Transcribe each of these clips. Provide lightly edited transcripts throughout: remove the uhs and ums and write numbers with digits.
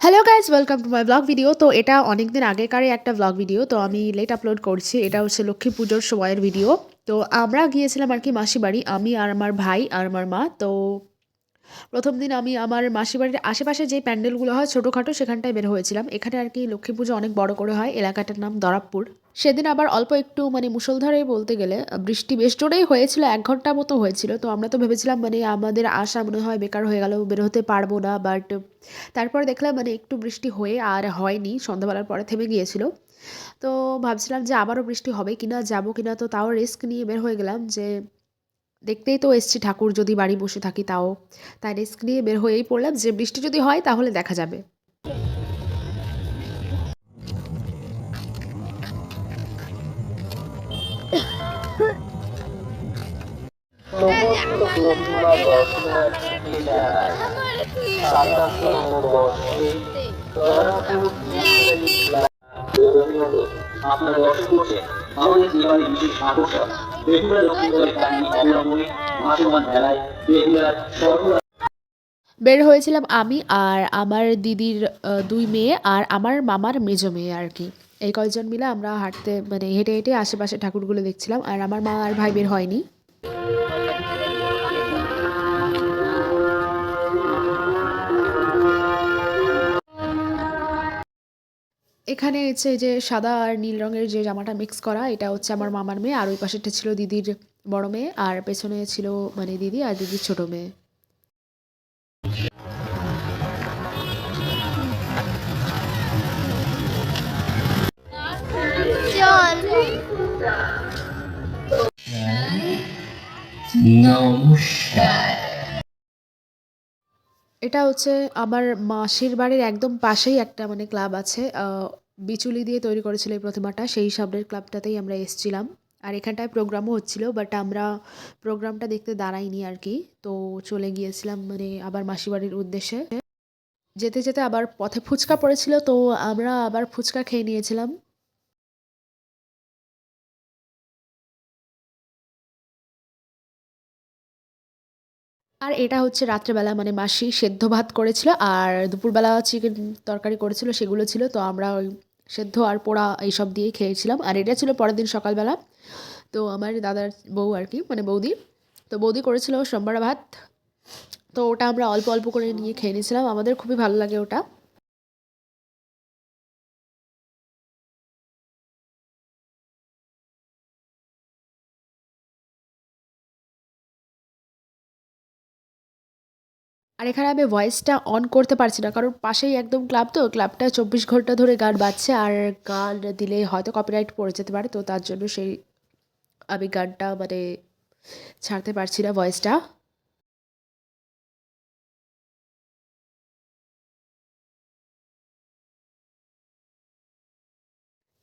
Hello guys, welcome to my blog video. তো এটা অনেকদিন আগেকারই একটা ব্লগ ভিডিও, তো আমি লেট আপলোড করছি। এটা হচ্ছে লক্ষ্মী পুজোর সময়ের ভিডিও। তো আমরা গিয়েছিলাম আর কি মাসি বাড়ি, আমি আর আমার ভাই আর আমার মা। তো প্রথম দিন আমি আমার মাসি বাড়ির আশেপাশে যে প্যান্ডেলগুলো হয় ছোটোখাটো, সেখানটায় বের হয়েছিলাম। এখানে আর কি লক্ষ্মী পুজো অনেক বড় করে হয়। এলাকাটার নাম দরাবপুর। সেদিন আবার অল্প একটু মুষলধারেই বলতে গেলে বৃষ্টি বেশ জোরেই হয়েছিল, 1 ঘন্টা মতো হয়েছিল। তো আমরা তো ভেবেছিলাম আমাদের আশা মনে হয় বেকার হয়ে গেল, বের হতে পারবো না। বাট তারপরে দেখলাম একটু বৃষ্টি হয়ে আর হয়নি, সন্ধ্যাবেলার পরে থেমে গিয়েছিল। তো ভাবছিলাম যে আবারও বৃষ্টি হবে কিনা, যাবো কিনা। তো তাও রিস্ক নিয়ে বের হয়ে গেলাম, যে দেখতেই তো এসছি ঠাকুর, যদি বাড়ি বসে থাকি তাও। তাই রিস্ক নিয়ে বের হয়েই পড়লাম, যে বৃষ্টি যদি হয় তাহলে দেখা যাবে। সমস্ত প্রতিমা দর্শনার্থীকে জানায় সাতাশে বর্ষে আপনারা দর্শন করছেন আমাদের এবারে বিশেষ আকর্ষণ বেহুলা লক্ষ্মীগড়ের কাহিনী অবলম্বনে ভাসমান মেলায় বেহুলার সর্ব বের হয়েছিলাম আমি আর আমার দিদির 2 মেয়ে আর আমার মামার মেজো মেয়ে আর কি। এই কয়েকজন মিলে আমরা হাঁটতে হেঁটে হেঁটে আশেপাশে ঠাকুরগুলো দেখছিলাম, আর আমার মা আর ভাই বের হয়নি। এখানে হচ্ছে এই যে সাদা আর নীল রঙের যে জামাটা মিক্স করা, এটা হচ্ছে আমার মামার মেয়ে, আর ওই পাশেরটা ছিল দিদির বড় মেয়ে, আর পেছনে ছিল দিদি আর দিদির ছোট মেয়ে। নমস্কার। এটা হচ্ছে আমার মাসির বাড়ির একদম পাশেই একটা ক্লাব আছে। বিচুলি দিয়ে তৈরি করেছিল এই প্রতিমাটা, সেই সামনের ক্লাবটাতেই আমরা এসেছিলাম। আর এখানটায় প্রোগ্রামও হচ্ছিল, বাট আমরা প্রোগ্রামটা দেখতে দাঁড়াইনি আর কি। তো চলে গিয়েছিলাম আবার মাসি বাড়ির উদ্দেশ্যে। যেতে যেতে আবার পথে ফুচকা পড়েছিল, তো আমরা আবার ফুচকা খেয়ে নিয়েছিলাম। আর এটা হচ্ছে রাত্রেবেলা, মাসি সেদ্ধ ভাত করেছিল, আর দুপুরবেলা চিকেন তরকারি করেছিল, সেগুলো ছিল। তো আমরা ওই সেদ্ধ আর পোড়া এইসব দিয়েই খেয়েছিলাম। আর এটা ছিল পরের দিন সকালবেলা। তো আমার দাদার বউ আর কি, বৌদি। তো বৌদি করেছিল সোমবার ভাত। তো ওটা আমরা অল্প অল্প করে নিয়ে খেয়ে নিয়েছিলাম, আমাদের খুবই ভালো লাগে ওটা। আর এখানে আমি ভয়েসটা অন করতে পারছি না, কারণ পাশেই একদম ক্লাব, তো ক্লাবটা 24 ঘন্টা ধরে গান বাজছে, আর গান দিলে হয়তো কপিরাইট পড়ে যেতে পারে। তো তার জন্য আমি গানটা ছাড়তে পারছি না ভয়েসটা।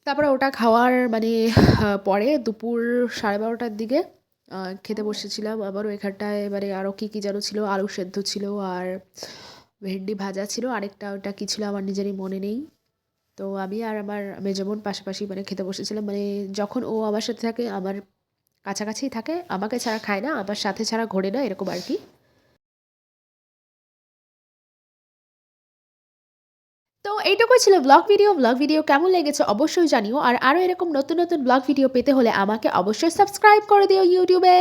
তারপরে ওটা খাওয়ার পরে দুপুর 12:30টার দিকে খেতে বসেছিলাম। আবারও এখানটায় আরও কী কী যেন ছিল, আলু সেদ্ধ ছিল, আর ভেন্ডি ভাজা ছিল, আরেকটা ওটা কী ছিল আমার নিজেরই মনে নেই। তো আমি আর আমার মেজো বোন পাশাপাশি খেতে বসেছিলাম। যখন ও আমার সাথে থাকে, আমার কাছাকাছিই থাকে, আমাকে ছাড়া খায় না, আমার সাথে ছাড়া ঘোরে না, এরকম আর কি। তো এইটুকুই ছিল ব্লগ ভিডিও। ব্লগ ভিডিও কেমন লেগেছে অবশ্যই জানিও, আর আরও এরকম নতুন নতুন ব্লগ ভিডিও পেতে হলে আমাকে অবশ্যই সাবস্ক্রাইব করে দিও ইউটিউবে।